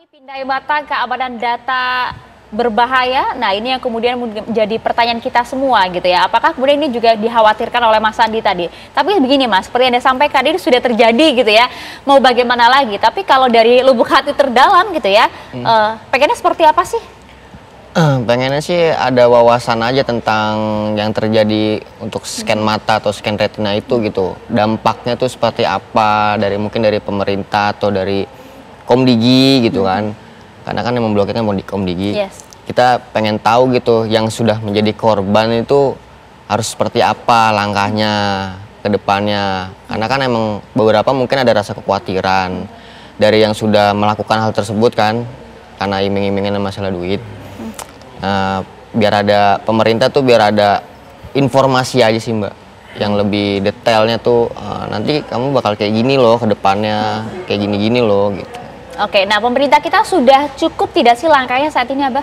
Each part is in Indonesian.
Kami pindai mata keamanan data berbahaya. Nah, ini yang kemudian menjadi pertanyaan kita semua gitu ya. Apakah kemudian ini juga dikhawatirkan oleh Mas Sandi tadi? Tapi begini Mas, seperti yang Anda sampaikan ini sudah terjadi gitu ya. Mau bagaimana lagi? Tapi kalau dari lubuk hati terdalam gitu ya, pengennya seperti apa sih? Pengennya sih ada wawasan aja tentang yang terjadi untuk scan mata atau scan retina itu gitu. Dampaknya tuh seperti apa mungkin dari pemerintah atau dari Komdigi gitu kan. Karena kan yang memblokirnya Komdigi. Yes. Kita pengen tahu gitu yang sudah menjadi korban itu harus seperti apa langkahnya ke depannya. Karena kan emang beberapa mungkin ada rasa kekhawatiran dari yang sudah melakukan hal tersebut kan. Karena iming-imingnya masalah duit. Biar ada pemerintah tuh biar ada informasi aja sih Mbak yang lebih detailnya tuh nanti kamu bakal kayak gini loh ke depannya, kayak gini-gini loh gitu. Oke, nah pemerintah kita sudah cukup tidak sih langkahnya saat ini Abah?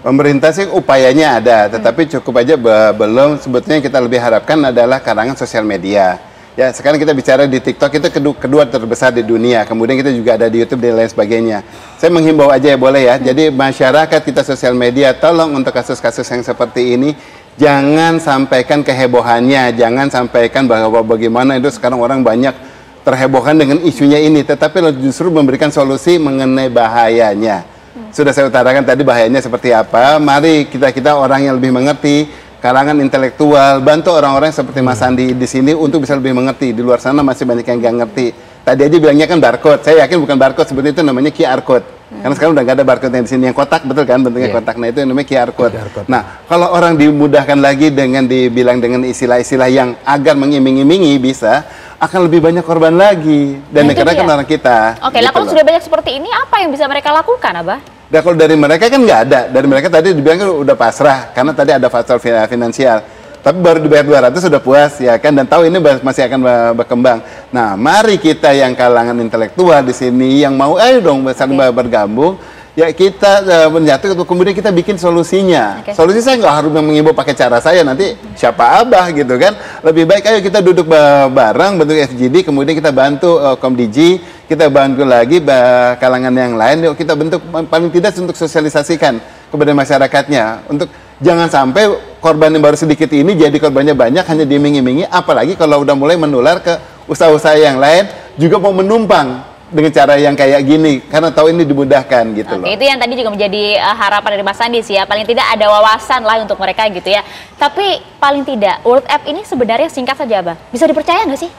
Pemerintah sih upayanya ada, tetapi cukup aja belum. Sebetulnya kita lebih harapkan adalah karangan sosial media. Ya, sekarang kita bicara di TikTok itu kedua terbesar di dunia. Kemudian kita juga ada di YouTube dan lain sebagainya. Saya menghimbau aja ya boleh ya. Jadi masyarakat kita sosial media tolong untuk kasus-kasus yang seperti ini jangan sampaikan kehebohannya, jangan sampaikan bahwa bagaimana itu sekarang orang banyak terhebohkan dengan isunya ini, tetapi justru memberikan solusi mengenai bahayanya. Sudah saya utarakan tadi bahayanya seperti apa. Mari kita orang yang lebih mengerti, kalangan intelektual, bantu orang-orang seperti Mas Sandi di sini untuk bisa lebih mengerti. Di luar sana masih banyak yang nggak ngerti. Tadi aja bilangnya kan barcode. Saya yakin bukan barcode, seperti itu namanya QR code. Karena sekarang udah nggak ada barcode yang di sini yang kotak, betul kan bentuknya kotak. Nah itu yang namanya QR code. Nah kalau orang dimudahkan lagi dengan dibilang dengan istilah-istilah yang agar mengiming-imingi bisa, akan lebih banyak korban lagi dan negara kan orang kita. Oke, lah kalau sudah banyak seperti ini apa yang bisa mereka lakukan, Abah? Nah, kalau dari mereka kan nggak ada. Dari mereka tadi dibilang kan udah pasrah karena tadi ada faktor finansial. Tapi baru dibayar 200 sudah puas ya kan, dan tahu ini masih akan berkembang. Nah, mari kita yang kalangan intelektual di sini yang mau ayo dong saling bergabung. Ya kita menyatu, kemudian kita bikin solusinya. Solusi saya nggak harus mengimbau pakai cara saya, nanti siapa Abah gitu kan. Lebih baik ayo kita duduk bareng bentuk FGD, kemudian kita bantu Komdigi, kita bantu lagi kalangan yang lain, yuk kita bentuk paling tidak untuk sosialisasikan kepada masyarakatnya. Untuk jangan sampai korban yang baru sedikit ini jadi korbannya banyak hanya diiming-imingi, apalagi kalau udah mulai menular ke usaha-usaha yang lain juga mau menumpang dengan cara yang kayak gini, karena tahu ini dimudahkan gitu loh. Itu yang tadi juga menjadi harapan dari Mas Sandi sih ya, paling tidak ada wawasan lah untuk mereka gitu ya. Tapi paling tidak, World App ini sebenarnya singkat saja Abah, bisa dipercaya nggak sih?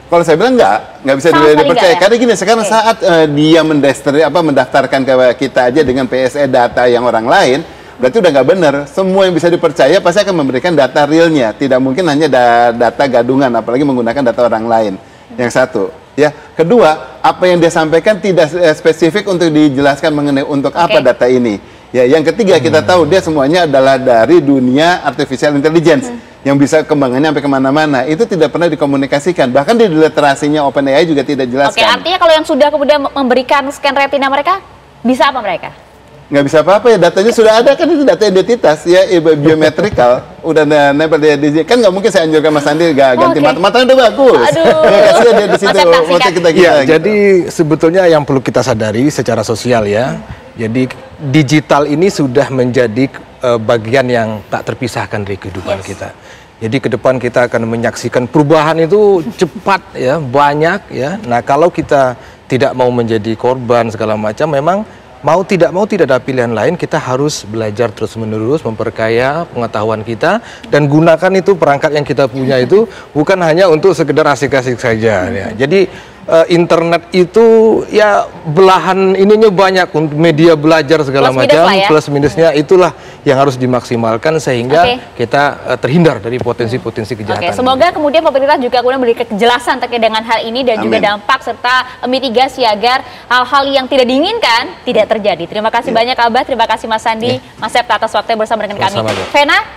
Kalau saya bilang nggak bisa dipercaya, karena gini, sekarang saat dia mendaftarkan ke kita aja dengan PSE data yang orang lain, berarti udah nggak benar. Semua yang bisa dipercaya pasti akan memberikan data realnya, tidak mungkin hanya data gadungan, apalagi menggunakan data orang lain. Yang satu. Ya, kedua, apa yang dia sampaikan tidak spesifik untuk dijelaskan mengenai untuk apa data ini. Ya, yang ketiga kita tahu dia semuanya adalah dari dunia artificial intelligence yang bisa kembangannya sampai kemana-mana. Itu tidak pernah dikomunikasikan. Bahkan di literasinya OpenAI juga tidak dijelaskan. Oke, artinya kalau yang sudah kemudian memberikan scan retina mereka, bisa apa mereka? Nggak bisa apa-apa ya, datanya sudah ada kan, itu data identitas ya, biometrikal udah nempel di kan. Nggak mungkin saya anjurkan Mas Sandi ganti matanya udah bagus. Ya kasih dia di situ kita ya, gitu. Jadi sebetulnya yang perlu kita sadari secara sosial ya, jadi digital ini sudah menjadi bagian yang tak terpisahkan dari kehidupan kita. Jadi ke depan kita akan menyaksikan perubahan itu cepat ya, banyak ya. Nah kalau kita tidak mau menjadi korban segala macam, memang mau tidak ada pilihan lain, kita harus belajar terus-menerus, memperkaya pengetahuan kita, dan gunakan itu perangkat yang kita punya itu bukan hanya untuk sekedar asik-asik saja ya. Jadi internet itu ya belahan ininya banyak, untuk media belajar segala macam, plus minusnya itulah yang harus dimaksimalkan sehingga kita terhindar dari potensi-potensi kejahatan. Semoga kemudian pemerintah juga kemudian memberi kejelasan terkait dengan hal ini dan juga dampak serta mitigasi agar hal-hal yang tidak diinginkan tidak terjadi. Terima kasih banyak Abah, terima kasih Mas Sandi, Mas Septa atas waktunya bersama dengan kami. Vena.